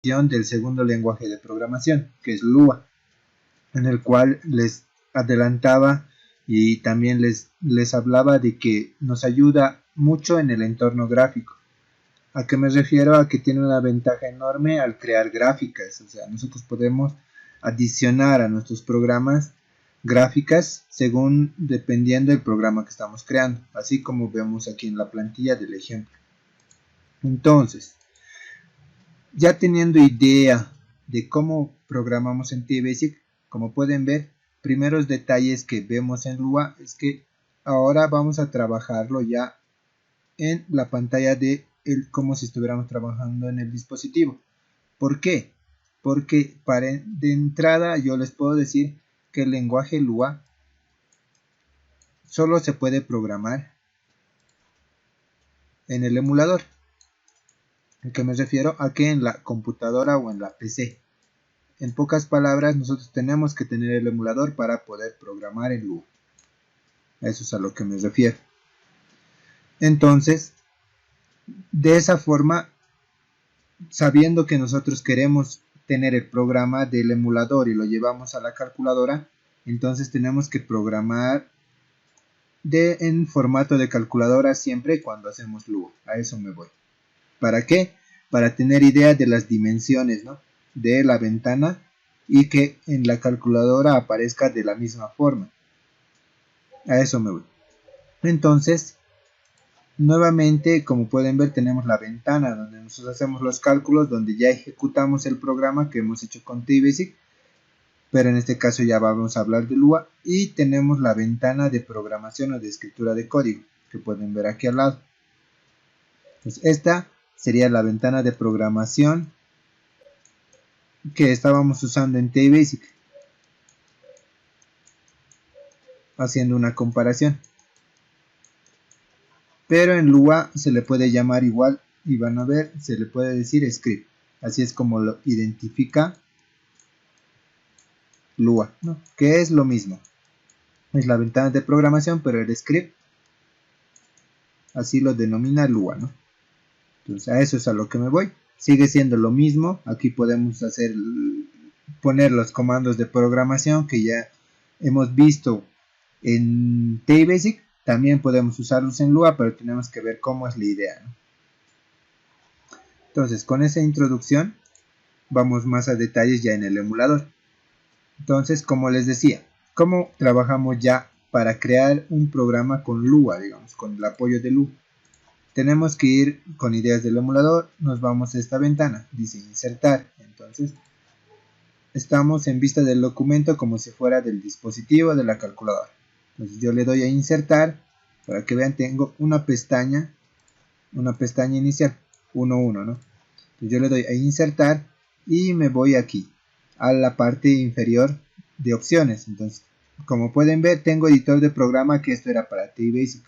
del segundo lenguaje de programación, que es Lua, en el cual les adelantaba y también les hablaba de que nos ayuda mucho en el entorno gráfico. ¿A qué me refiero? A que tiene una ventaja enorme al crear gráficas. O sea, nosotros podemos adicionar a nuestros programas gráficas según dependiendo del programa que estamos creando, así como vemos aquí en la plantilla del ejemplo. Entonces, ya teniendo idea de cómo programamos en TBasic, como pueden ver, primeros detalles que vemos en Lua es que ahora vamos a trabajarlo ya en la pantalla de como si estuviéramos trabajando en el dispositivo. ¿Por qué? Porque de entrada yo les puedo decir que el lenguaje Lua solo se puede programar en el emulador. ¿A qué me refiero? A que en la computadora o en la PC. En pocas palabras, nosotros tenemos que tener el emulador para poder programar en Lua. Eso es a lo que me refiero. Entonces, de esa forma, sabiendo que nosotros queremos tener el programa del emulador y lo llevamos a la calculadora, entonces tenemos que programar en formato de calculadora siempre cuando hacemos Lua. A eso me voy. ¿Para qué? Para tener idea de las dimensiones, ¿no?, de la ventana y que en la calculadora aparezca de la misma forma. A eso me voy. Entonces, nuevamente, como pueden ver, tenemos la ventana donde nosotros hacemos los cálculos, donde ya ejecutamos el programa que hemos hecho con TBasic, pero en este caso ya vamos a hablar de Lua, y tenemos la ventana de programación o de escritura de código, que pueden ver aquí al lado. Pues esta sería la ventana de programación que estábamos usando en TBasic, haciendo una comparación. Pero en Lua se le puede llamar igual, y van a ver, se le puede decir script. Así es como lo identifica Lua, ¿no?, que es lo mismo. Es la ventana de programación, pero el script así lo denomina Lua, ¿no? Entonces a eso es a lo que me voy. Sigue siendo lo mismo. Aquí podemos poner los comandos de programación que ya hemos visto en TBasic. También podemos usarlos en Lua, pero tenemos que ver cómo es la idea, ¿no? Entonces, con esa introducción vamos más a detalles ya en el emulador. Entonces, como les decía, ¿cómo trabajamos ya para crear un programa con Lua, digamos, con el apoyo de Lua? Tenemos que ir con ideas del emulador, nos vamos a esta ventana, dice insertar. Entonces, estamos en vista del documento como si fuera del dispositivo de la calculadora. Entonces yo le doy a insertar, para que vean, tengo una pestaña inicial, 1.1, ¿no? Entonces yo le doy a insertar y me voy aquí, a la parte inferior de opciones. Entonces, como pueden ver, tengo editor de programa, que esto era para TBasic.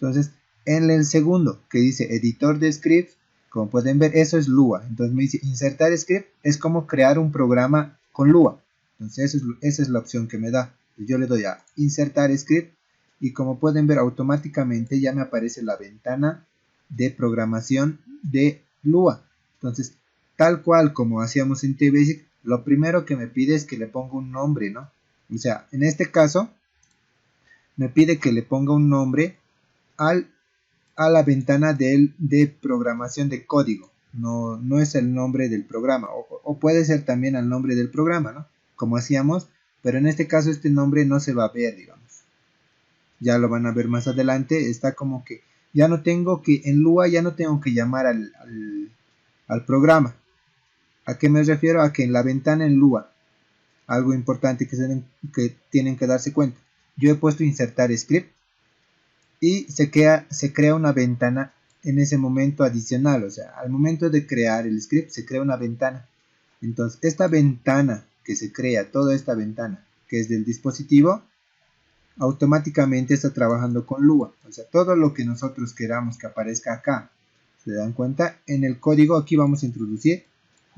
Entonces, en el segundo, que dice editor de scripts, como pueden ver, eso es Lua. Entonces me dice insertar script, es como crear un programa con Lua. Entonces esa es la opción que me da. Yo le doy a insertar script y como pueden ver, automáticamente ya me aparece la ventana de programación de Lua. Entonces, tal cual como hacíamos en TBasic, lo primero que me pide es que le ponga un nombre, ¿no? O sea, en este caso, me pide que le ponga un nombre a la ventana de programación de código. No es el nombre del programa, o puede ser también el nombre del programa, ¿no?, como hacíamos, pero en este caso este nombre no se va a ver, digamos. Ya lo van a ver más adelante. Está como que ya no tengo que, en Lua ya no tengo que llamar al programa. ¿A qué me refiero? A que en la ventana en Lua, algo importante que tienen que darse cuenta, yo he puesto insertar script y se crea una ventana en ese momento adicional. O sea, al momento de crear el script se crea una ventana. Entonces esta ventana que se crea, toda esta ventana que es del dispositivo, automáticamente está trabajando con Lua. O sea, todo lo que nosotros queramos que aparezca acá, ¿se dan cuenta? En el código aquí vamos a introducir,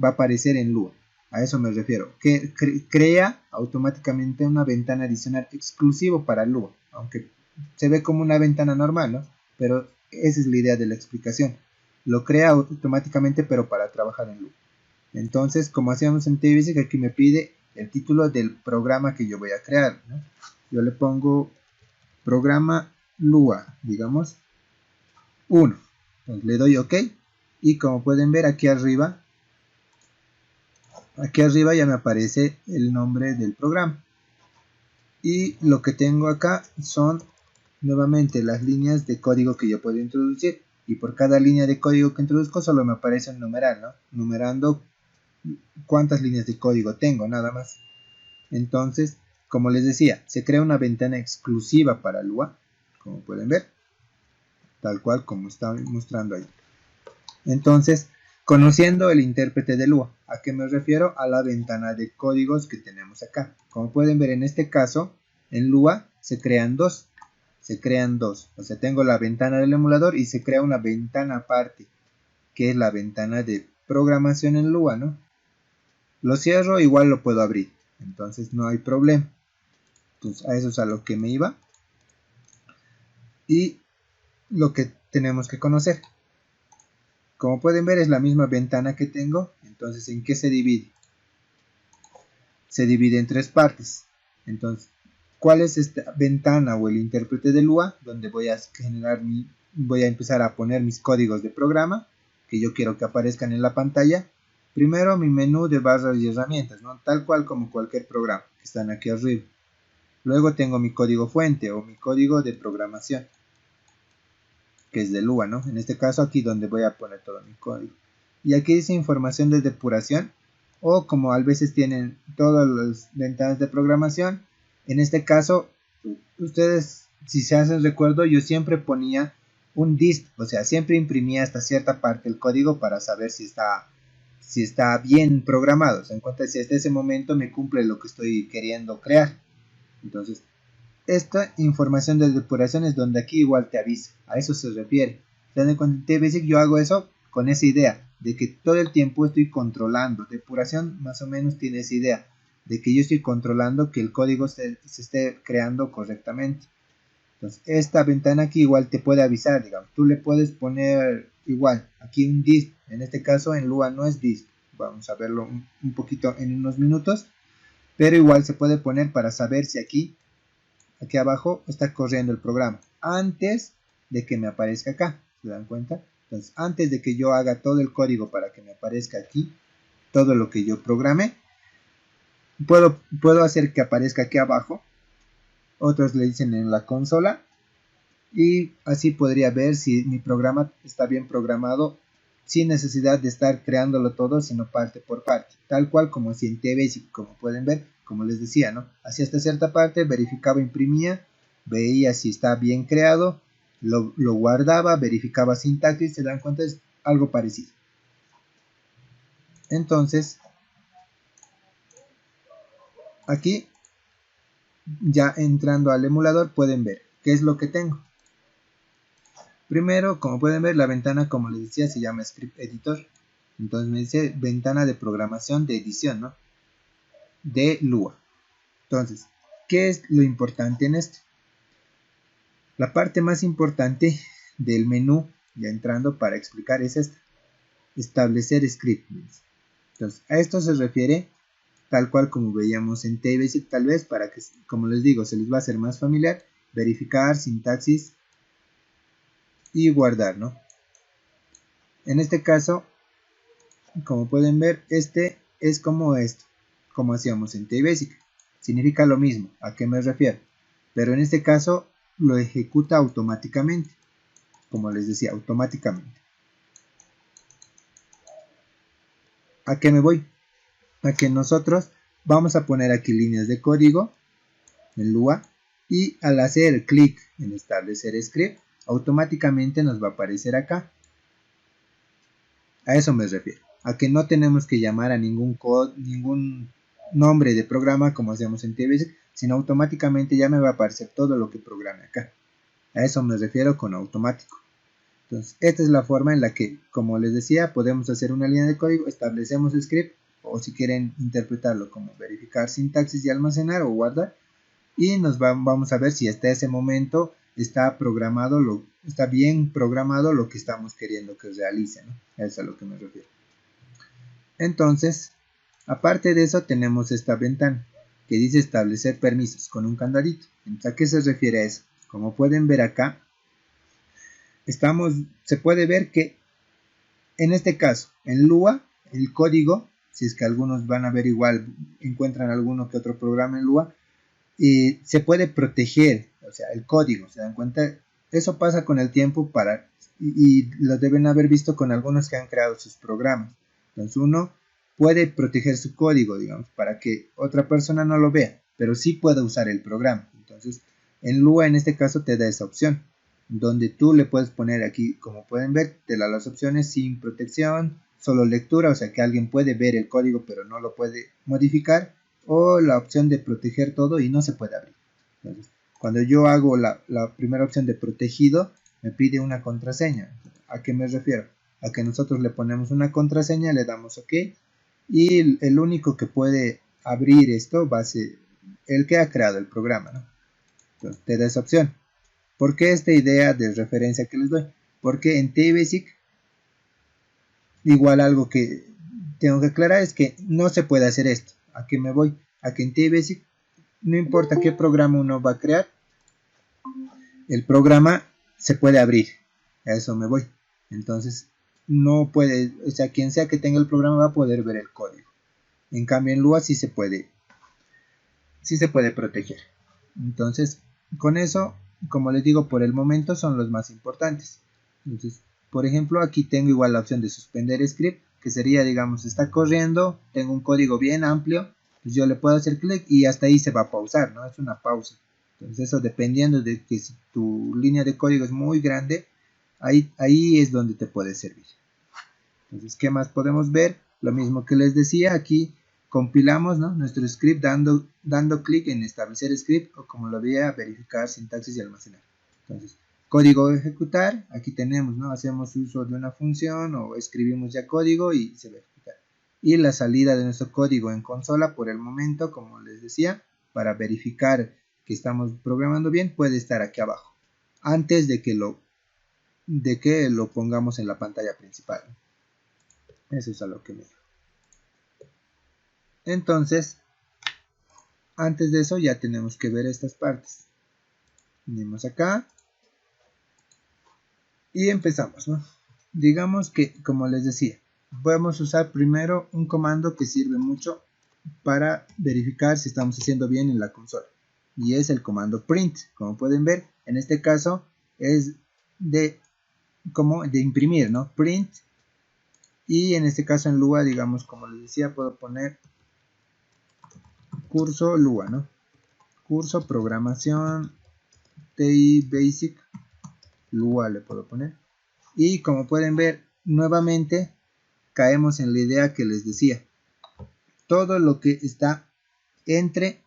va a aparecer en Lua. A eso me refiero, que crea automáticamente una ventana adicional exclusivo para Lua, aunque se ve como una ventana normal, ¿no? Pero esa es la idea de la explicación. Lo crea automáticamente, pero para trabajar en Lua. Entonces, como hacíamos en TBasic, aquí me pide el título del programa que yo voy a crear, ¿no? Yo le pongo programa Lua, digamos 1. Entonces, le doy OK y como pueden ver aquí arriba ya me aparece el nombre del programa. Y lo que tengo acá son nuevamente las líneas de código que yo puedo introducir. Y por cada línea de código que introduzco solo me aparece un numeral, ¿no? Numerando cuántas líneas de código tengo, nada más. Entonces, como les decía, se crea una ventana exclusiva para Lua, como pueden ver, tal cual como está mostrando ahí. Entonces, conociendo el intérprete de Lua, ¿a qué me refiero? A la ventana de códigos que tenemos acá. Como pueden ver en este caso, en Lua se crean dos. O sea, tengo la ventana del emulador y se crea una ventana aparte, que es la ventana de programación en Lua, ¿no? Lo cierro, igual lo puedo abrir, entonces no hay problema. Entonces a eso es a lo que me iba y lo que tenemos que conocer. Como pueden ver es la misma ventana que tengo. Entonces, ¿en qué se divide? Se divide en tres partes. Entonces, ¿cuál es esta ventana o el intérprete de Lua? Donde voy a empezar a poner mis códigos de programa que yo quiero que aparezcan en la pantalla. Primero mi menú de barras y herramientas, ¿no? Tal cual como cualquier programa que están aquí arriba. Luego tengo mi código fuente o mi código de programación, que es de Lua, ¿no? En este caso aquí donde voy a poner todo mi código. Y aquí dice información de depuración, o como a veces tienen todas las ventanas de programación. En este caso, ustedes, si se hacen recuerdo, yo siempre ponía un dist, o sea, siempre imprimía hasta cierta parte el código para saber si está bien programado, o sea, en cuanto a si hasta ese momento me cumple lo que estoy queriendo crear. Entonces, esta información de depuración es donde aquí igual te avisa, a eso se refiere. Con TBasic yo hago eso con esa idea de que todo el tiempo estoy controlando. Depuración más o menos tiene esa idea de que yo estoy controlando que el código se esté creando correctamente. Entonces, esta ventana aquí igual te puede avisar, digamos, tú le puedes poner igual, aquí un dist, en este caso en Lua no es dist, vamos a verlo un poquito en unos minutos, pero igual se puede poner para saber si aquí abajo está corriendo el programa, antes de que me aparezca acá, ¿se dan cuenta? Entonces, antes de que yo haga todo el código para que me aparezca aquí, todo lo que yo programe, puedo hacer que aparezca aquí abajo. Otros le dicen en la consola, y así podría ver si mi programa está bien programado sin necesidad de estar creándolo todo, sino parte por parte, tal cual como si en TBasic, como pueden ver, como les decía, ¿no? Hacía hasta cierta parte, verificaba, imprimía, veía si está bien creado, lo guardaba, verificaba sintaxis, se dan cuenta, es algo parecido. Entonces, aquí, ya entrando al emulador, pueden ver qué es lo que tengo. Primero, como pueden ver, la ventana, como les decía, se llama Script Editor. Entonces me dice ventana de programación de edición, ¿no? De Lua. Entonces, ¿qué es lo importante en esto? La parte más importante del menú, ya entrando para explicar, es esta. Establecer script. Entonces, a esto se refiere tal cual como veíamos en TBasic, tal vez para que, como les digo, se les va a hacer más familiar, verificar, sintaxis y guardar, ¿no? En este caso, como pueden ver, este es como esto, como hacíamos en TBasic. Significa lo mismo, ¿a qué me refiero? Pero en este caso lo ejecuta automáticamente, como les decía, automáticamente. ¿A qué me voy? A que nosotros vamos a poner aquí líneas de código en Lua, y al hacer clic en establecer script, automáticamente nos va a aparecer acá. A eso me refiero, a que no tenemos que llamar a ningún nombre de programa como hacemos en TBasic, sino automáticamente ya me va a aparecer todo lo que programe acá. A eso me refiero con automático. Entonces, esta es la forma en la que, como les decía, podemos hacer una línea de código, establecemos script, o si quieren interpretarlo como verificar sintaxis y almacenar o guardar, y vamos a ver si hasta ese momento está bien programado lo que estamos queriendo que realice, ¿no? Eso es a lo que me refiero. Entonces, aparte de eso, tenemos esta ventana que dice establecer permisos con un candadito. Entonces, ¿a qué se refiere a eso? Como pueden ver acá, se puede ver que en este caso, en Lua, el código, si es que algunos van a ver igual, encuentran alguno que otro programa en Lua, se puede proteger, o sea, el código, ¿se dan cuenta? Eso pasa con el tiempo y lo deben haber visto con algunos que han creado sus programas. Entonces uno puede proteger su código, digamos, para que otra persona no lo vea, pero sí puede usar el programa. Entonces, en Lua en este caso te da esa opción, donde tú le puedes poner aquí, como pueden ver, te da las opciones sin protección, solo lectura, o sea que alguien puede ver el código pero no lo puede modificar, o la opción de proteger todo y no se puede abrir. Entonces, cuando yo hago la primera opción de protegido, me pide una contraseña. ¿A qué me refiero? A que nosotros le ponemos una contraseña, le damos OK, y el único que puede abrir esto va a ser el que ha creado el programa, ¿no? Entonces, te da esa opción. ¿Por qué esta idea de referencia que les doy? Porque en TBasic, igual algo que tengo que aclarar es que no se puede hacer esto. ¿A qué me voy? A que en TBasic, no importa qué programa uno va a crear, el programa se puede abrir. A eso me voy. Entonces, no puede, o sea, quien sea que tenga el programa va a poder ver el código. En cambio, en Lua sí se puede proteger. Entonces, con eso, como les digo, por el momento son los más importantes. Entonces, por ejemplo, aquí tengo igual la opción de suspender script, que sería, digamos, está corriendo, tengo un código bien amplio, pues yo le puedo hacer clic y hasta ahí se va a pausar, ¿no? Es una pausa. Entonces, eso dependiendo de que si tu línea de código es muy grande, ahí es donde te puede servir. Entonces, ¿qué más podemos ver? Lo mismo que les decía, aquí compilamos, ¿no?, nuestro script dando clic en establecer script, o como lo veía, verificar sintaxis y almacenar. Entonces, código ejecutar, aquí tenemos, ¿no?, hacemos uso de una función o escribimos ya código y se va a ejecutar. Y la salida de nuestro código en consola, por el momento, como les decía, para verificar que estamos programando bien, puede estar aquí abajo, antes de que lo pongamos en la pantalla principal. Eso es a lo que me dijo. Entonces, antes de eso ya tenemos que ver estas partes. Venimos acá y empezamos, ¿no? Digamos que, como les decía, vamos a usar primero un comando que sirve mucho para verificar si estamos haciendo bien en la consola, y es el comando print. Como pueden ver, en este caso es de imprimir, ¿no? Print, y en este caso en Lua, digamos, como les decía, puedo poner curso Lua, ¿no? Curso programación TI Basic Lua le puedo poner. Y como pueden ver, nuevamente caemos en la idea que les decía. Todo lo que está entre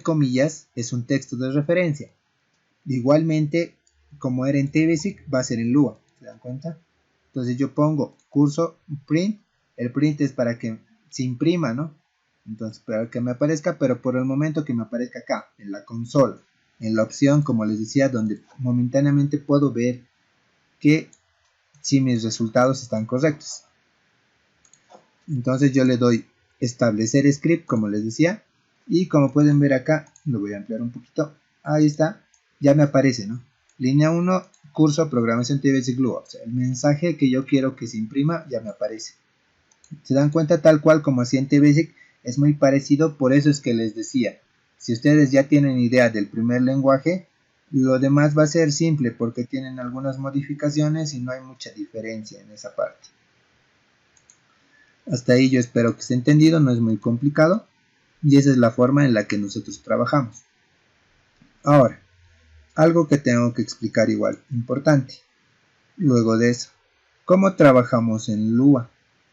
comillas es un texto de referencia. Igualmente, como era en TBasic, va a ser en Lua. ¿Se dan cuenta? Entonces yo pongo curso print. El print es para que se imprima, ¿no? Entonces, para que me aparezca, pero por el momento que me aparezca acá, en la consola, en la opción, como les decía, donde momentáneamente puedo ver que si mis resultados están correctos. Entonces yo le doy establecer script, como les decía, y como pueden ver acá, lo voy a ampliar un poquito, ahí está, ya me aparece, ¿no? Línea 1, curso programación TBasic Lua, o sea, el mensaje que yo quiero que se imprima ya me aparece. Se dan cuenta, tal cual como hacía en TBasic, es muy parecido. Por eso es que les decía, si ustedes ya tienen idea del primer lenguaje, lo demás va a ser simple porque tienen algunas modificaciones y no hay mucha diferencia en esa parte. Hasta ahí yo espero que esté entendido, no es muy complicado, y esa es la forma en la que nosotros trabajamos. Ahora, algo que tengo que explicar igual, importante. Luego de eso, ¿cómo trabajamos en Lua?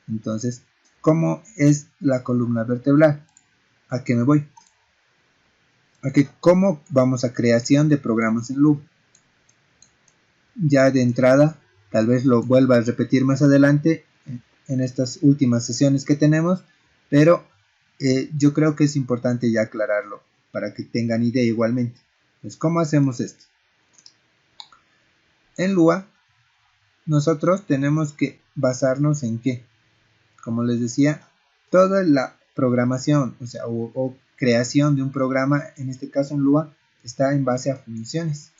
Entonces, ¿cómo es la columna vertebral? ¿A qué me voy? A que cómo vamos a creación de programas en Lua. Ya de entrada, tal vez lo vuelva a repetir más adelante en estas últimas sesiones que tenemos, pero yo creo que es importante ya aclararlo para que tengan idea igualmente. Pues, ¿cómo hacemos esto? En Lua nosotros tenemos que basarnos en qué, como les decía, toda la programación, o sea, o creación de un programa, en este caso en Lua, está en base a funciones,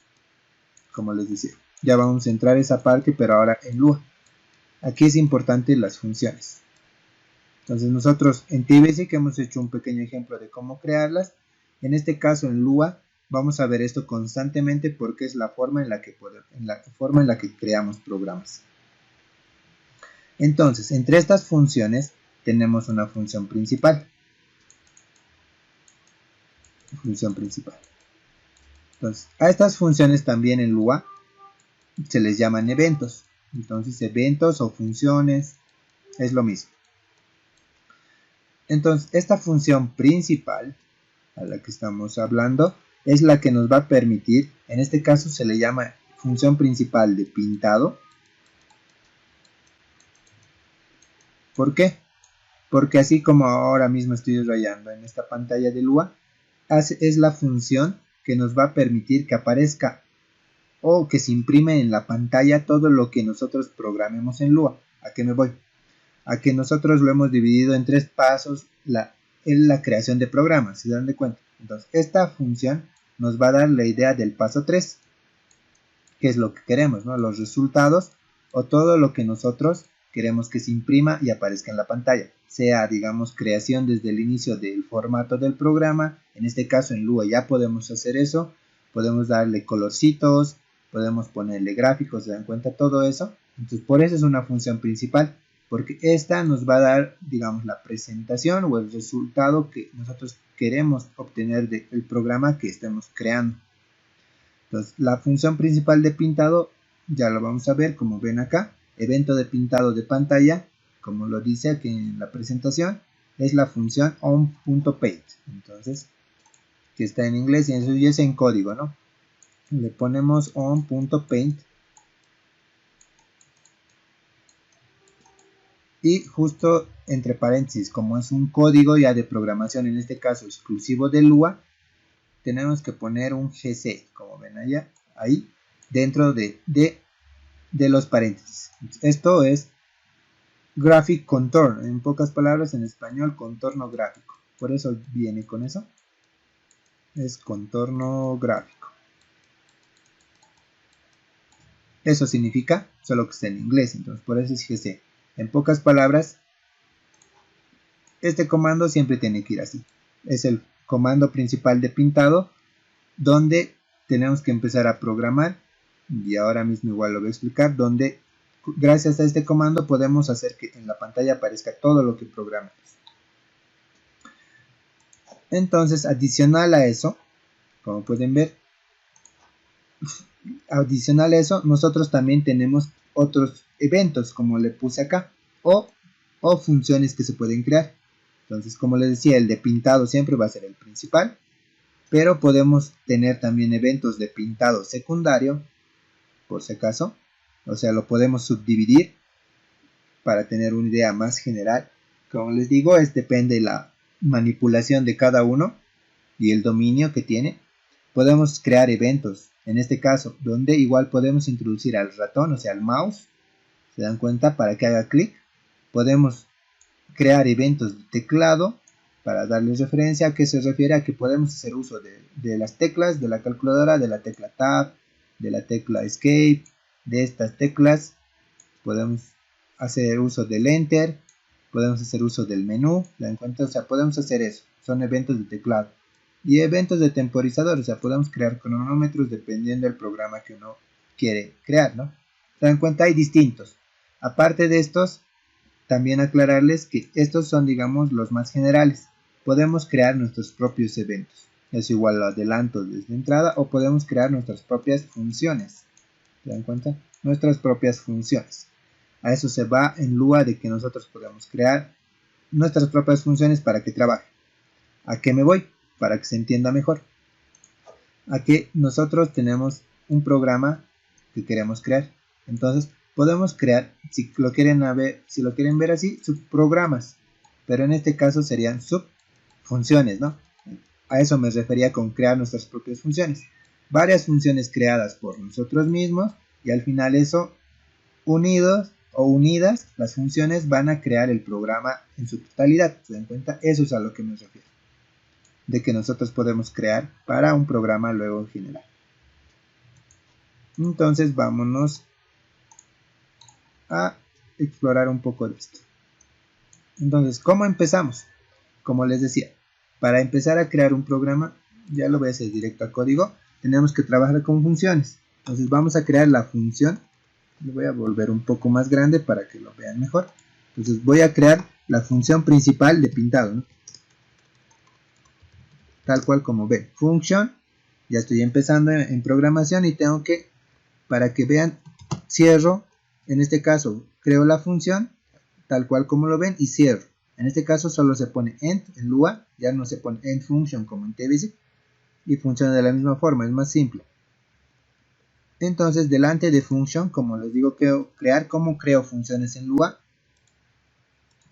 como les decía. Ya vamos a entrar a esa parte, pero ahora en Lua. Aquí es importante las funciones. Entonces nosotros en TBasic hemos hecho un pequeño ejemplo de cómo crearlas. En este caso en Lua vamos a ver esto constantemente porque es la forma en la que creamos programas. Entonces, entre estas funciones tenemos una función principal. Entonces, a estas funciones también en Lua se les llaman eventos. Entonces, eventos o funciones es lo mismo. Entonces, esta función principal a la que estamos hablando es la que nos va a permitir, en este caso se le llama función principal de pintado. ¿Por qué? Porque así como ahora mismo estoy rayando en esta pantalla de Lua, es la función que nos va a permitir que aparezca o que se imprime en la pantalla todo lo que nosotros programemos en Lua. ¿A qué me voy? A que nosotros lo hemos dividido en 3 pasos en la creación de programas, ¿se dan de cuenta? Entonces, esta función nos va a dar la idea del paso 3, que es lo que queremos, ¿no? Los resultados o todo lo que nosotros queremos que se imprima y aparezca en la pantalla, sea, digamos, creación desde el inicio del formato del programa. En este caso en Lua ya podemos hacer eso, podemos darle colorcitos, podemos ponerle gráficos, ¿se dan cuenta? Todo eso. Entonces, por eso es una función principal, porque esta nos va a dar, digamos, la presentación o el resultado que nosotros queremos obtener del programa que estemos creando. Entonces, la función principal de pintado ya lo vamos a ver, como ven acá, evento de pintado de pantalla, como lo dice aquí en la presentación, es la función on.paint. Entonces, que está en inglés y eso ya es en código, ¿no? Le ponemos on.paint y justo entre paréntesis, como es un código ya de programación, en este caso exclusivo de Lua, tenemos que poner un GC, como ven allá, ahí, dentro de los paréntesis. Esto es Graphic Contour, en pocas palabras en español, contorno gráfico. Por eso viene con eso. Es contorno gráfico. Eso significa, solo que está en inglés, entonces por eso es GC. En pocas palabras, este comando siempre tiene que ir así. Es el comando principal de pintado, donde tenemos que empezar a programar, y ahora mismo igual lo voy a explicar, donde gracias a este comando podemos hacer que en la pantalla aparezca todo lo que programemos. Entonces, adicional a eso, como pueden ver, adicional a eso, nosotros también tenemos otros eventos, como le puse acá, o funciones que se pueden crear. Entonces, como les decía, el de pintado siempre va a ser el principal, pero podemos tener también eventos de pintado secundario, por si acaso, o sea, lo podemos subdividir para tener una idea más general. Como les digo, depende de la manipulación de cada uno y el dominio que tiene. Podemos crear eventos, en este caso, donde igual podemos introducir al ratón, o sea, al mouse, se dan cuenta, para que haga clic. Podemos crear eventos de teclado, para darles referencia a que se refiere a que podemos hacer uso de las teclas, de la calculadora, de la tecla Tab, de la tecla Escape, de estas teclas. Podemos hacer uso del Enter, podemos hacer uso del menú, ¿se dan cuenta? O sea, podemos hacer eso, son eventos de teclado. Y eventos de temporizador, o sea, podemos crear cronómetros dependiendo del programa que uno quiere crear, ¿no? ¿Se dan cuenta? Hay distintos. Aparte de estos, también aclararles que estos son, digamos, los más generales. Podemos crear nuestros propios eventos. Es igual lo adelanto desde entrada, o podemos crear nuestras propias funciones. ¿Se dan cuenta? Nuestras propias funciones. A eso se va en Lua, de que nosotros podemos crear nuestras propias funciones para que trabaje. ¿A qué me voy? Para que se entienda mejor. A que nosotros tenemos un programa que queremos crear. Entonces podemos crear, si lo quieren ver así, subprogramas. Pero en este caso serían subfunciones, ¿no? A eso me refería con crear nuestras propias funciones. Varias funciones creadas por nosotros mismos, y al final eso unidos o unidas, las funciones van a crear el programa en su totalidad. ¿Se dan cuenta? Eso es a lo que me refiero. De que nosotros podemos crear para un programa luego en general. Entonces vámonos a explorar un poco de esto. Entonces, ¿cómo empezamos? Como les decía, para empezar a crear un programa, ya lo voy a hacer directo a código, tenemos que trabajar con funciones. Entonces vamos a crear la función. Lo voy a volver un poco más grande para que lo vean mejor. Entonces voy a crear la función principal de pintado, ¿no? Tal cual como ven, function. Ya estoy empezando en programación y tengo que, para que vean, cierro. En este caso creo la función tal cual como lo ven y cierro. En este caso solo se pone end en Lua, ya no se pone end function como en TBasic y funciona de la misma forma, es más simple. Entonces delante de function, como les digo, crear cómo creo funciones en Lua,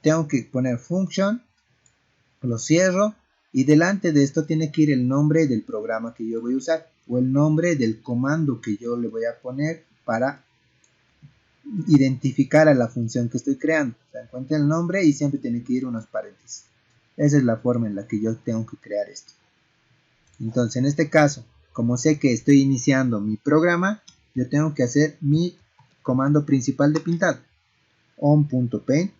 tengo que poner function, lo cierro y delante de esto tiene que ir el nombre del programa que yo voy a usar o el nombre del comando que yo le voy a poner para identificar a la función que estoy creando. Se dan cuenta el nombre y siempre tiene que ir unos paréntesis. Esa es la forma en la que yo tengo que crear esto. Entonces en este caso, como sé que estoy iniciando mi programa, yo tengo que hacer mi comando principal de pintado. on.paint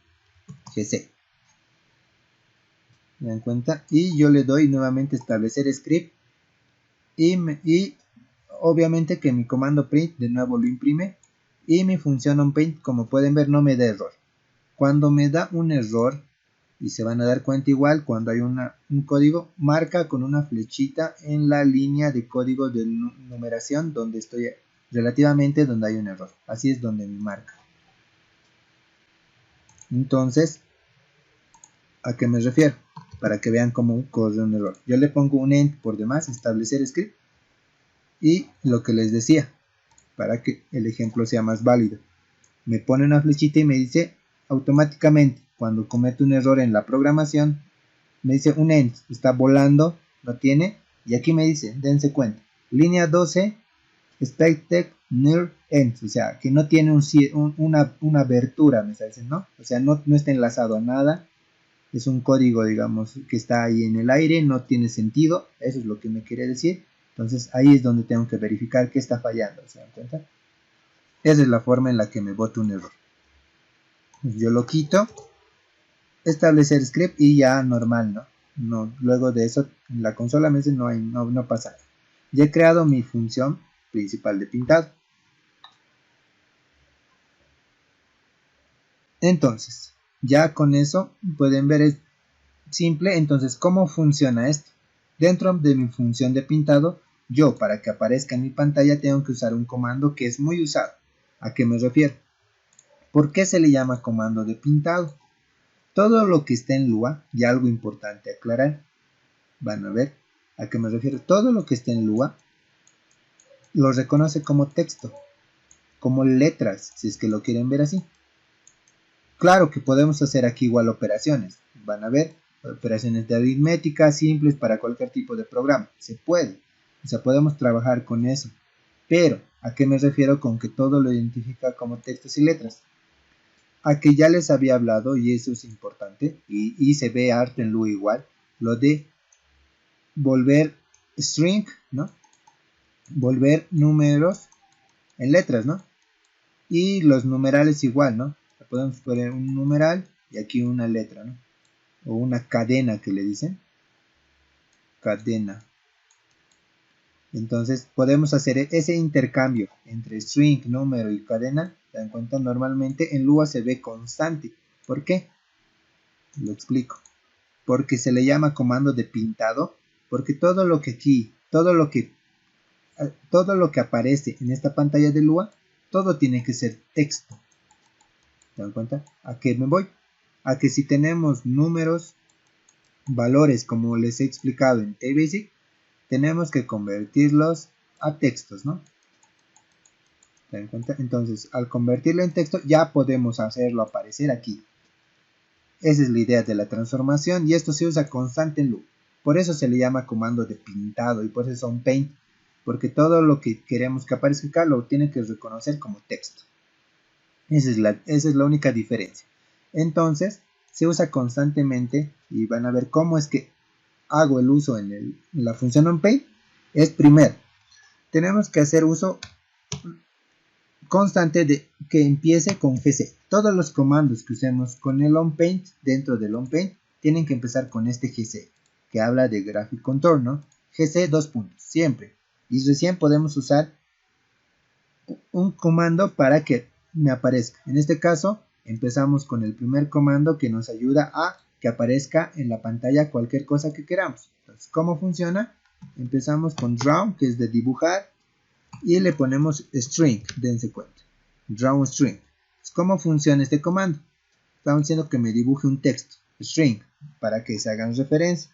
gc. ¿Se dan cuenta? Y yo le doy nuevamente establecer script y obviamente que mi comando print de nuevo lo imprime y mi función onPaint, como pueden ver, no me da error. Cuando me da un error, y se van a dar cuenta igual cuando hay un código, marca con una flechita en la línea de código de numeración donde estoy relativamente donde hay un error. Así es donde me marca. Entonces, ¿a qué me refiero? Para que vean cómo corre un error. Yo le pongo un end por demás, establecer script, y lo que les decía, para que el ejemplo sea más válido. Me pone una flechita y me dice automáticamente, cuando comete un error en la programación, me dice un end, está volando, no tiene, y aquí me dice, dense cuenta, línea 12, expected near end, o sea, que no tiene una abertura, me está diciendo, ¿no? O sea, no está enlazado a nada, es un código, digamos, que está ahí en el aire, no tiene sentido, eso es lo que me quiere decir. Entonces ahí es donde tengo que verificar qué está fallando, ¿se dan cuenta? Esa es la forma en la que me bota un error. Yo lo quito, establecer script y ya normal, ¿no? Luego de eso, en la consola me dice no pasa nada. Ya he creado mi función principal de pintado. Entonces, ya con eso pueden ver, es simple. Entonces, ¿cómo funciona esto? Dentro de mi función de pintado, yo para que aparezca en mi pantalla tengo que usar un comando que es muy usado. ¿A qué me refiero? ¿Por qué se le llama comando de pintado? Todo lo que esté en Lua, y algo importante aclarar, van a ver a qué me refiero. Todo lo que esté en Lua lo reconoce como texto, como letras, si es que lo quieren ver así. Claro que podemos hacer aquí igual operaciones, van a ver, operaciones de aritmética simples para cualquier tipo de programa, se puede, o sea, podemos trabajar con eso, pero ¿a qué me refiero con que todo lo identifica como textos y letras? A que ya les había hablado, y eso es importante, y se ve harto en Lua igual, lo de volver string, ¿no? Volver números en letras, ¿no? Y los numerales igual, ¿no? Podemos poner un numeral y aquí una letra, ¿no? O una cadena que le dicen. Cadena. Entonces podemos hacer ese intercambio entre string, número y cadena. ¿Se dan cuenta? Normalmente en Lua se ve constante. ¿Por qué? Lo explico. Porque se le llama comando de pintado. Porque todo lo que aquí, todo lo que aparece en esta pantalla de Lua, todo tiene que ser texto. ¿Se dan cuenta? ¿A qué me voy? A que si tenemos números, valores como les he explicado en TBasic, tenemos que convertirlos a textos, ¿no? ¿Se dan cuenta? Entonces, al convertirlo en texto, ya podemos hacerlo aparecer aquí. Esa es la idea de la transformación y esto se usa constante en Lua. Por eso se le llama comando de pintado y por eso son paint, porque todo lo que queremos que aparezca acá lo tiene que reconocer como texto. Esa es la única diferencia. Entonces, se usa constantemente y van a ver cómo es que hago el uso en la función onPaint. Es primero, tenemos que hacer uso constante de que empiece con GC. Todos los comandos que usemos con el onPaint, dentro del onPaint, tienen que empezar con este GC, que habla de Graphic Contour, ¿no? GC 2 puntos, siempre. Y recién podemos usar un comando para que me aparezca. En este caso, empezamos con el primer comando que nos ayuda a que aparezca en la pantalla cualquier cosa que queramos. Entonces, ¿cómo funciona? Empezamos con draw, que es de dibujar, y le ponemos string, dense cuenta. Draw string. ¿Cómo funciona este comando? Estamos diciendo que me dibuje un texto, string, para que se hagan referencia.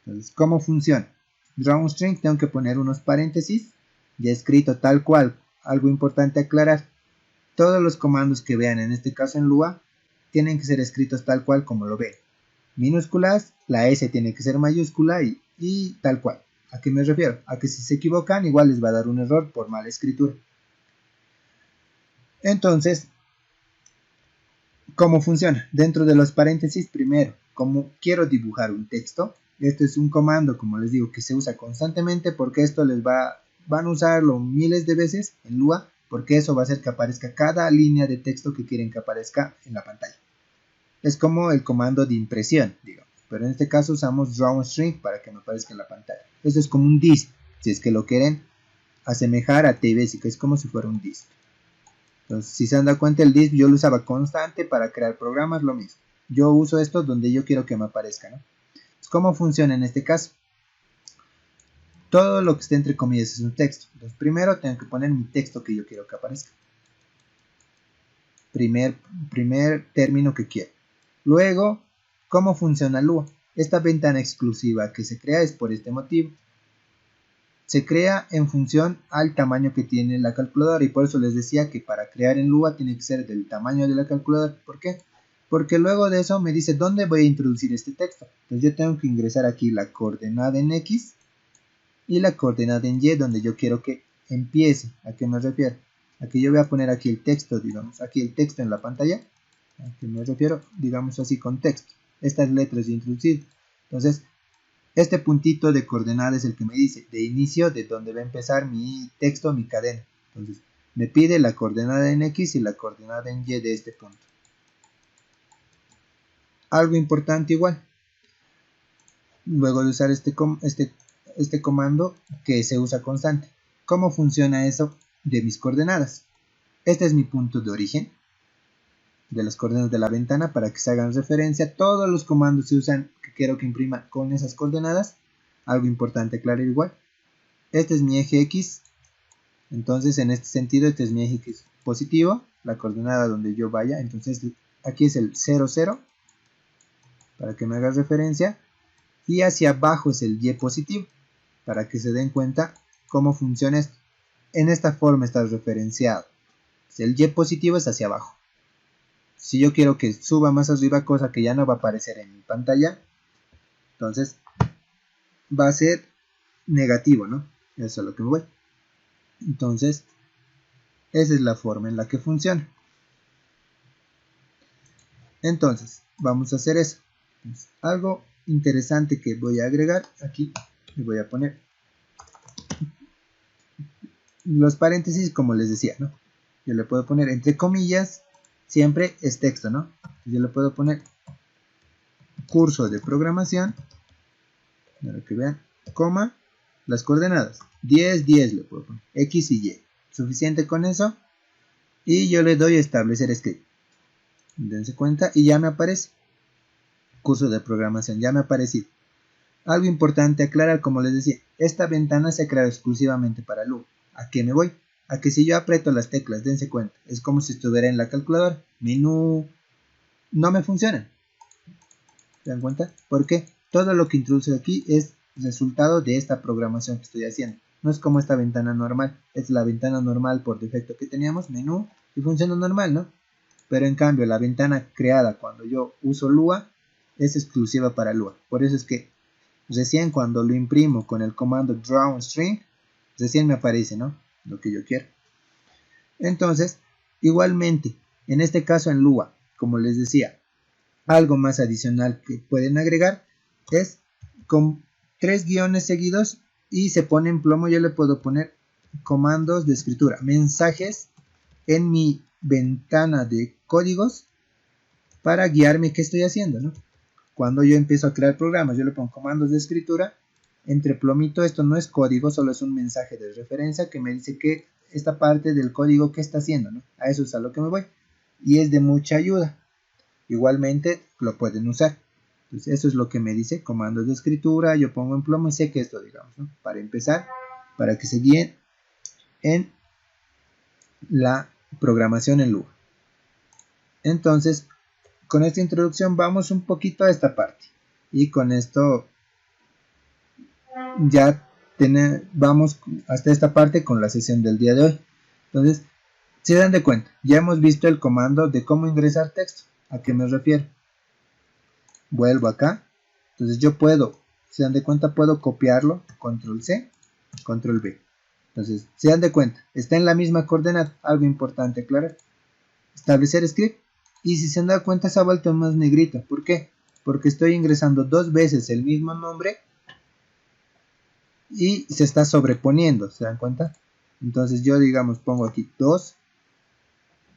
Entonces, ¿cómo funciona? Draw string, tengo que poner unos paréntesis, ya escrito tal cual. Algo importante aclarar, todos los comandos que vean, en este caso en Lua, tienen que ser escritos tal cual como lo ven. Minúsculas, la S tiene que ser mayúscula y tal cual. ¿A qué me refiero? A que si se equivocan, igual les va a dar un error por mala escritura. Entonces, ¿cómo funciona? Dentro de los paréntesis, primero, como quiero dibujar un texto, este es un comando, como les digo, que se usa constantemente porque esto van a usarlo miles de veces en Lua, porque eso va a hacer que aparezca cada línea de texto que quieren que aparezca en la pantalla. Es como el comando de impresión, digamos, pero en este caso usamos drawString para que me aparezca en la pantalla. Esto es como un disk, si es que lo quieren asemejar a TBasic, es como si fuera un disk. Entonces, si se han dado cuenta, el disk yo lo usaba constante para crear programas, lo mismo. Yo uso esto donde yo quiero que me aparezca, ¿no? ¿Cómo funciona en este caso? Todo lo que esté entre comillas es un texto. Entonces, primero tengo que poner mi texto que yo quiero que aparezca. Primer término que quiero. Luego, ¿cómo funciona Lua? Esta ventana exclusiva que se crea es por este motivo. Se crea en función al tamaño que tiene la calculadora y por eso les decía que para crear en Lua tiene que ser del tamaño de la calculadora. ¿Por qué? Porque luego de eso me dice dónde voy a introducir este texto. Entonces yo tengo que ingresar aquí la coordenada en X y la coordenada en Y donde yo quiero que empiece. ¿A qué me refiero? A que yo voy a poner aquí el texto, digamos, aquí el texto en la pantalla. ¿A qué me refiero? Digamos así con texto. Estas letras de introducir. Entonces, este puntito de coordenada es el que me dice de inicio de donde va a empezar mi texto, mi cadena. Entonces, me pide la coordenada en X y la coordenada en Y de este punto. Algo importante igual. Luego de usar este comando que se usa constante. ¿Cómo funciona eso de mis coordenadas? Este es mi punto de origen de las coordenadas de la ventana para que se hagan referencia. Todos los comandos se usan que quiero que imprima con esas coordenadas. Algo importante aclarar igual. Este es mi eje X. Entonces en este sentido este es mi eje X positivo. La coordenada donde yo vaya. Entonces aquí es el 0, 0. Para que me haga referencia. Y hacia abajo es el Y positivo. Para que se den cuenta cómo funciona esto. En esta forma está referenciado. El Y positivo es hacia abajo. Si yo quiero que suba más arriba, cosa que ya no va a aparecer en mi pantalla, entonces va a ser negativo, ¿no? Eso es a lo que me voy. Entonces, esa es la forma en la que funciona. Entonces, vamos a hacer eso. Entonces, algo interesante que voy a agregar aquí, le voy a poner los paréntesis como les decía, ¿no? Yo le puedo poner entre comillas, siempre es texto, ¿no? Yo le puedo poner curso de programación, para que vean, coma, las coordenadas, 10, 10 le puedo poner, X y Y. Suficiente con eso. Y yo le doy a establecer script. Dense cuenta y ya me aparece. Curso de programación, ya me ha aparecido. Algo importante aclarar, como les decía, esta ventana se ha creado exclusivamente para Lua. ¿A qué me voy? A que si yo aprieto las teclas, dense cuenta, es como si estuviera en la calculadora. Menú, no me funciona. ¿Se dan cuenta? Porque todo lo que introduce aquí es resultado de esta programación que estoy haciendo. No es como esta ventana normal. Es la ventana normal por defecto que teníamos, menú, y funciona normal, ¿no? Pero en cambio la ventana creada cuando yo uso Lua es exclusiva para Lua. Por eso es que recién cuando lo imprimo con el comando drawString, recién me aparece, ¿no? Lo que yo quiero. Entonces, igualmente, En este caso en Lua, como les decía, algo más adicional que pueden agregar es con 3 guiones seguidos y se pone en plomo. Yo le puedo poner comandos de escritura, mensajes en mi ventana de códigos para guiarme qué estoy haciendo, ¿no? Cuando yo empiezo a crear programas, yo le pongo comandos de escritura entre plomito. Esto no es código, solo es un mensaje de referencia que me dice que esta parte del código que está haciendo, ¿no? A eso es a lo que me voy y es de mucha ayuda. Igualmente lo pueden usar. Entonces eso es lo que me dice comandos de escritura. Yo pongo en plomo y sé que esto, digamos, ¿no? Para empezar, para que se guíen en la programación en Lua. Entonces, con esta introducción vamos un poquito a esta parte y con esto ya vamos hasta esta parte con la sesión del día de hoy. Entonces, si dan de cuenta, ya hemos visto el comando de cómo ingresar texto. ¿A qué me refiero? Vuelvo acá. Entonces yo puedo, si dan de cuenta, puedo copiarlo, control C, control V. Entonces, si dan de cuenta, está en la misma coordenada. Algo importante aclarar. Establecer script. Y si se han dado cuenta, se ha vuelto más negrito. ¿Por qué? Porque estoy ingresando 2 veces el mismo nombre y se está sobreponiendo. ¿Se dan cuenta? Entonces yo, digamos, pongo aquí 2.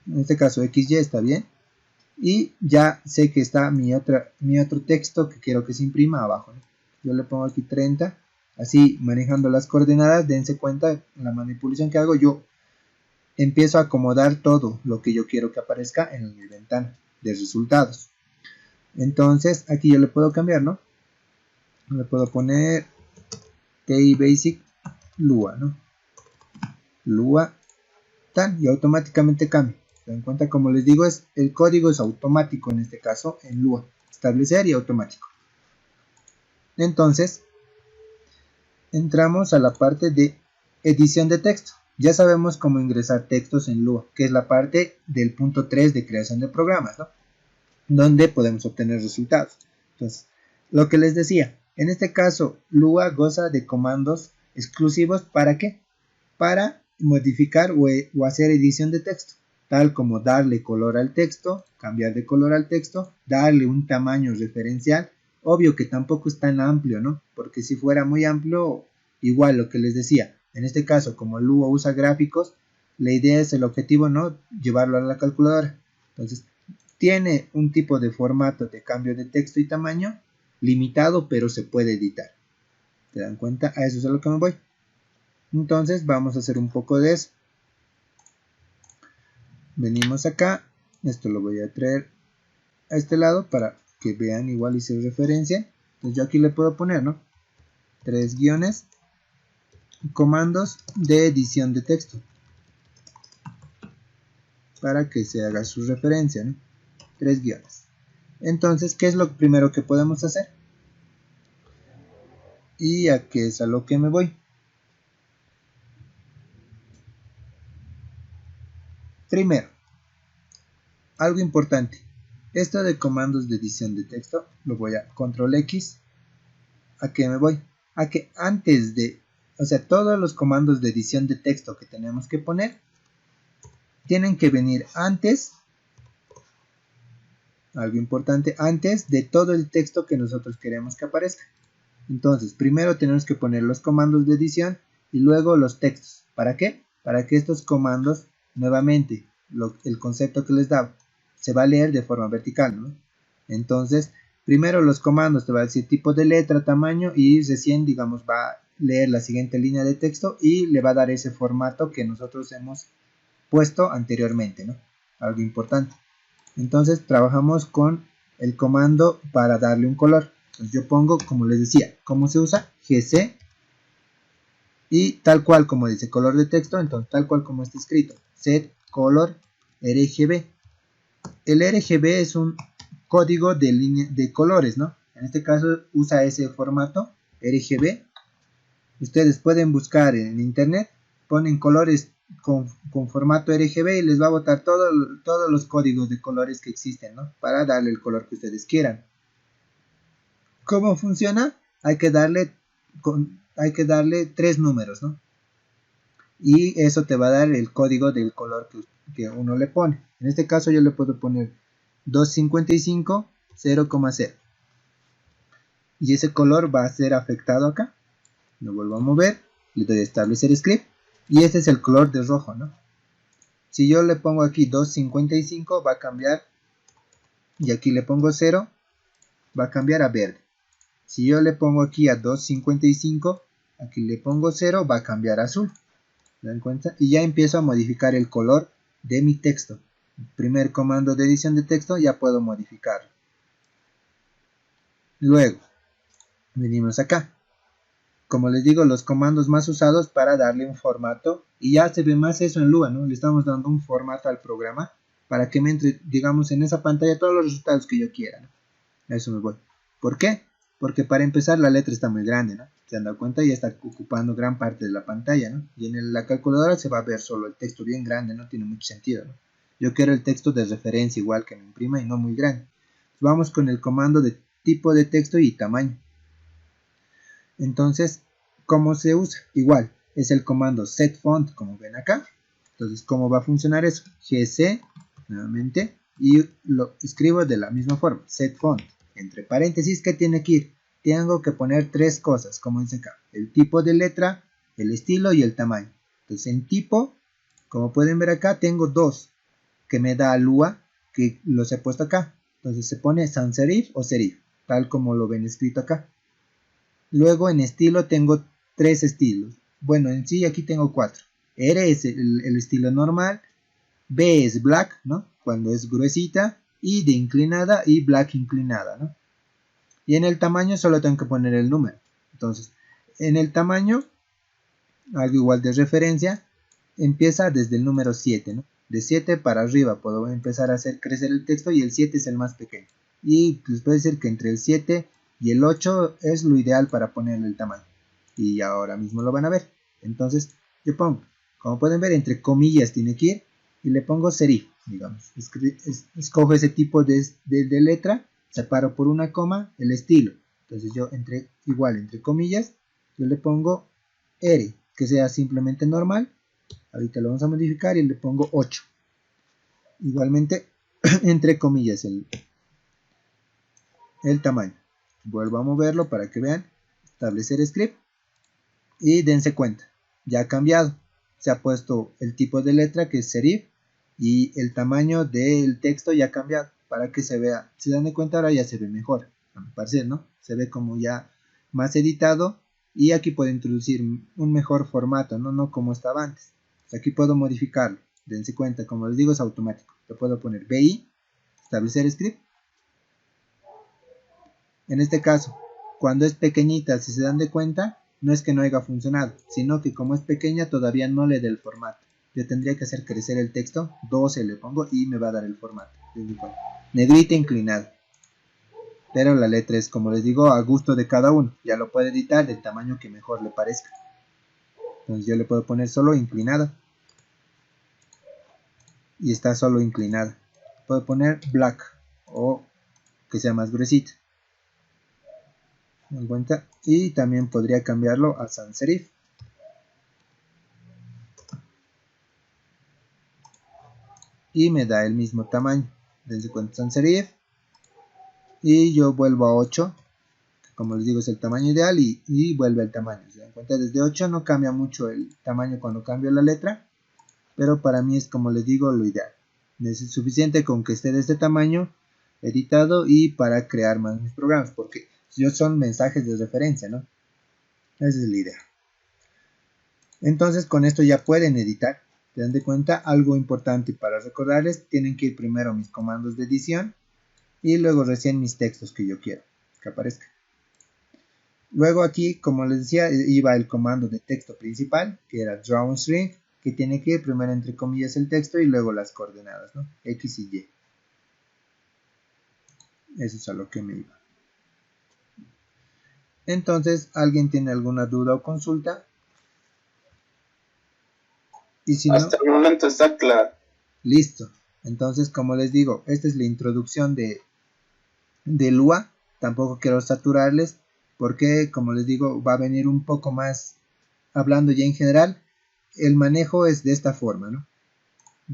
En este caso XY está bien. Y ya sé que está mi otro texto que quiero que se imprima abajo, ¿no? Yo le pongo aquí 30. Así, manejando las coordenadas, dense cuenta, la manipulación que hago, yo empiezo a acomodar todo lo que yo quiero que aparezca en mi ventana de resultados. Entonces, aquí yo le puedo cambiar, ¿no? Le puedo poner TI Basic Lua, ¿no? Lua, tan, y automáticamente cambia. Se dan cuenta, como les digo, el código es automático en este caso en Lua. Establecer y automático. Entonces, entramos a la parte de edición de texto. Ya sabemos cómo ingresar textos en Lua, que es la parte del punto 3 de creación de programas, ¿no? Donde podemos obtener resultados. Entonces, lo que les decía, en este caso, Lua goza de comandos exclusivos. ¿Para qué? Para modificar o hacer edición de texto, tal como darle color al texto, cambiar de color al texto, darle un tamaño referencial. Obvio que tampoco es tan amplio, ¿no? Porque si fuera muy amplio, igual lo que les decía, en este caso, como Lua usa gráficos, la idea es el objetivo, ¿no? Llevarlo a la calculadora. Entonces, tiene un tipo de formato de cambio de texto y tamaño limitado, pero se puede editar. ¿Se dan cuenta? A eso es a lo que me voy. Entonces vamos a hacer un poco de eso. Venimos acá, esto lo voy a traer a este lado para que vean igual y se referencia. Entonces yo aquí le puedo poner, ¿no? 3 guiones, comandos de edición de texto, para que se haga su referencia, ¿no? 3 guiones. Entonces, ¿qué es lo primero que podemos hacer? Y a qué es a lo que me voy. Primero, algo importante. Esto de comandos de edición de texto lo voy a control X. ¿A qué me voy? A que antes de, o sea, todos los comandos de edición de texto que tenemos que poner tienen que venir antes, algo importante, antes de todo el texto que nosotros queremos que aparezca. Entonces, primero tenemos que poner los comandos de edición y luego los textos. ¿Para qué? Para que estos comandos, nuevamente, el concepto que les daba, se va a leer de forma vertical, ¿no? Entonces, primero los comandos te va a decir tipo de letra, tamaño y recién, digamos, va a leer la siguiente línea de texto y le va a dar ese formato que nosotros hemos puesto anteriormente, ¿no? Algo importante. Entonces, trabajamos con el comando para darle un color. Entonces, yo pongo, como les decía, ¿cómo se usa? GC y tal cual como dice color de texto, entonces tal cual como está escrito, set color RGB. El RGB es un código de colores, ¿no? En este caso usa ese formato RGB. Ustedes pueden buscar en internet, ponen colores con formato RGB y les va a botar todos los códigos de colores que existen, ¿no? Para darle el color que ustedes quieran. ¿Cómo funciona? Hay que darle 3 números, ¿no? Y eso te va a dar el código del color que uno le pone. En este caso yo le puedo poner 255 0,0 y ese color va a ser afectado acá. Lo vuelvo a mover, le doy a establecer script y este es el color de rojo, ¿no? Si yo le pongo aquí 255 va a cambiar, y aquí le pongo 0, va a cambiar a verde. Si yo le pongo aquí a 255, aquí le pongo 0, va a cambiar a azul. ¿Se dan cuenta? Y ya empiezo a modificar el color de mi texto. El primer comando de edición de texto ya puedo modificarlo. Luego, venimos acá. Como les digo, los comandos más usados para darle un formato, y ya se ve más eso en Lua, ¿no? Le estamos dando un formato al programa para que me entre, digamos, en esa pantalla todos los resultados que yo quiera, ¿no? A eso me voy. ¿Por qué? Porque para empezar la letra está muy grande, ¿no? Se han dado cuenta, ya está ocupando gran parte de la pantalla, ¿no? Y en la calculadora se va a ver solo el texto bien grande, no tiene mucho sentido, ¿no? Yo quiero el texto de referencia igual que me imprima y no muy grande. Vamos con el comando de tipo de texto y tamaño. Entonces, ¿cómo se usa? Igual, es el comando setFont, como ven acá. Entonces, ¿cómo va a funcionar eso? GC, nuevamente, y lo escribo de la misma forma, setFont. Entre paréntesis, ¿qué tiene que ir? Tengo que poner tres cosas, como dice acá. El tipo de letra, el estilo y el tamaño. Entonces, en tipo, como pueden ver acá, tengo dos que me da Lua, que los he puesto acá. Entonces, se pone sans serif o serif, tal como lo ven escrito acá. Luego en estilo tengo tres estilos. Bueno, en sí aquí tengo cuatro. R es el estilo normal. B es black, ¿no? Cuando es gruesita. Y de inclinada y black inclinada, ¿no? Y en el tamaño solo tengo que poner el número. Entonces, en el tamaño, algo igual de referencia, empieza desde el número 7, ¿no? De 7 para arriba puedo empezar a hacer crecer el texto y el 7 es el más pequeño. Y les puede decir que entre el 7 y el 8 es lo ideal para ponerle el tamaño. Y ahora mismo lo van a ver. Entonces yo pongo, como pueden ver, entre comillas tiene que ir y le pongo serif, digamos. Escojo ese tipo de letra, separo por una coma el estilo. Entonces yo igual entre comillas, yo le pongo R, que sea simplemente normal. Ahorita lo vamos a modificar y le pongo 8. Igualmente, entre comillas, el tamaño. Vuelvo a moverlo para que vean. Establecer script. Y dense cuenta. Ya ha cambiado. Se ha puesto el tipo de letra que es serif. Y el tamaño del texto ya ha cambiado. Para que se vea. Si dan de cuenta ahora ya se ve mejor. A mi parecer, ¿no? Se ve como ya más editado. Y aquí puedo introducir un mejor formato. No como estaba antes. Aquí puedo modificarlo. Dense cuenta, como les digo, es automático. Le puedo poner BI, establecer script. En este caso, cuando es pequeñita, si se dan de cuenta, no es que no haya funcionado, sino que como es pequeña todavía no le da el formato. Yo tendría que hacer crecer el texto, 12 le pongo y me va a dar el formato. Negrita inclinada. Pero la letra es, como les digo, a gusto de cada uno. Ya lo puede editar del tamaño que mejor le parezca. Entonces yo le puedo poner solo inclinada. Y está solo inclinada. Puedo poner black o que sea más gruesita. ¿Me dan cuenta? Y también podría cambiarlo a sans serif. Y me da el mismo tamaño. Dense cuenta, sans serif. Y yo vuelvo a 8. Como les digo, es el tamaño ideal y vuelve el tamaño. ¿Se dan cuenta? Desde 8 no cambia mucho el tamaño cuando cambio la letra. Pero para mí es, como les digo, lo ideal. Es suficiente con que esté de este tamaño editado y para crear más mis programas. Porque son mensajes de referencia, ¿no? Esa es la idea. Entonces con esto ya pueden editar. ¿Se dan de cuenta? Algo importante para recordarles, tienen que ir primero a mis comandos de edición y luego recién mis textos que yo quiero que aparezcan. Luego aquí, como les decía, iba el comando de texto principal, que era drawString, que tiene que ir primero entre comillas el texto y luego las coordenadas, ¿no? X y Y. Eso es a lo que me iba. Entonces, ¿alguien tiene alguna duda o consulta? Y si hasta el momento está claro. Listo. Entonces, como les digo, esta es la introducción de Lua. Tampoco quiero saturarles porque, como les digo, va a venir un poco más hablando ya en general. El manejo es de esta forma, ¿no?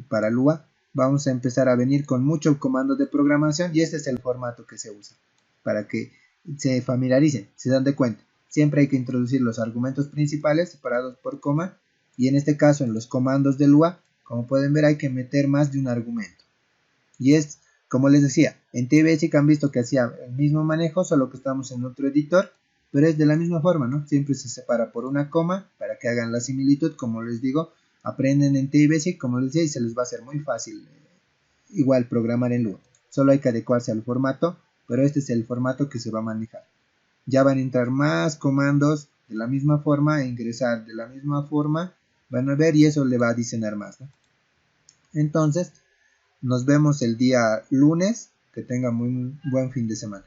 para Lua, vamos a empezar a venir con muchos comandos de programación y este es el formato que se usa para que se familiaricen, se dan de cuenta. Siempre hay que introducir los argumentos principales separados por coma y en este caso en los comandos de Lua, como pueden ver, hay que meter más de un argumento. Y es, como les decía, en TBasic han visto que hacía el mismo manejo, solo que estamos en otro editor, pero es de la misma forma, ¿no? Siempre se separa por una coma para que hagan la similitud, como les digo, aprenden en TBasic, como les decía, y se les va a hacer muy fácil igual programar en Lua. Solo hay que adecuarse al formato, pero este es el formato que se va a manejar. Ya van a entrar más comandos de la misma forma e ingresar de la misma forma, van a ver y eso le va a diseñar más, ¿no? Entonces, nos vemos el día lunes, que tengan muy buen fin de semana.